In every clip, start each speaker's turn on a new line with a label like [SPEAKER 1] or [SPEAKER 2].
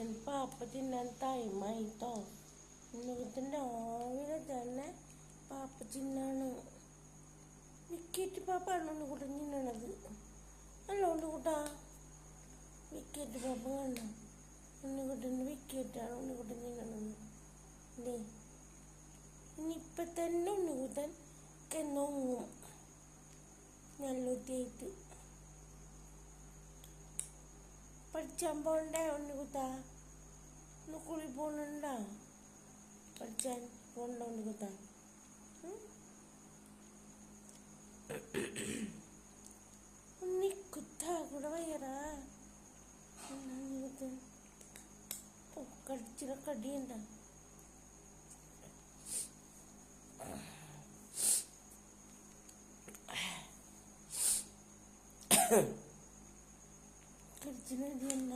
[SPEAKER 1] ഉണ്ണിക്കുട്ടൻ പാപ്പ തിന്നാൻ ടൈമായിട്ടോ. ഉണ്ണിക്കുട്ടൻ രാവിലെ തന്നെ പാപ്പ തിന്നാണ്. വിക്കറ്റ് പാപ്പാണ് ഉണ്ണിക്കുട്ടൻ തിന്നണത്. അല്ല ഉണ്ണിക്കുട്ടാ, വിക്കറ്റ് പാപ്പ കണ്ട ഉണ്ണിക്കുട്ടൻ്റെ വിക്കറ്റാണ് ഉണ്ണിക്കുട്ടൻ തിന്നണത്. അല്ലേ, ഇനിയിപ്പം തന്നെ ഉണ്ണിക്കുട്ടൻ എന്നൊങ്ങും നല്ലൂത്തിയായിട്ട്. പഠിച്ചാൻ പോകണ്ടേ ഉണ്ണിക്കുട്ടാ? ഒന്ന് കുളി പോകണുണ്ടാ? പഠിച്ചാൻ പോകണ്ട ഉണ്ണിക്കുട്ടാ? ഉണ്ണിക്കുട്ടാ കൂടെ വയ്യറാ. ഉണ്ണിക്കുട്ടൻ കടിച്ചിട കടിയുണ്ട. കടിച്ചിനടിയല്ല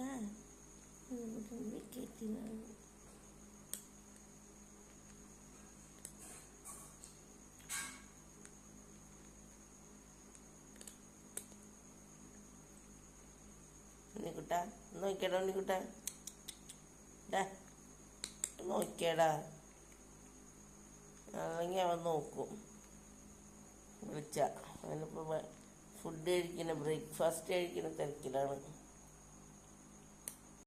[SPEAKER 1] വിക്കറ്റിനാണ്. ഉണ്ണിക്കുട്ടാ നോക്കിയടാ, ഉണ്ണിക്കുട്ടാ നോക്കിയടാ. അല്ലെങ്കിൽ അവൻ നോക്കും വിളിച്ച. അവനിപ്പോൾ ഫുഡ് കഴിക്കുന്ന ബ്രേക്ക്ഫാസ്റ്റ് കഴിക്കുന്ന തിരക്കിലാണ്.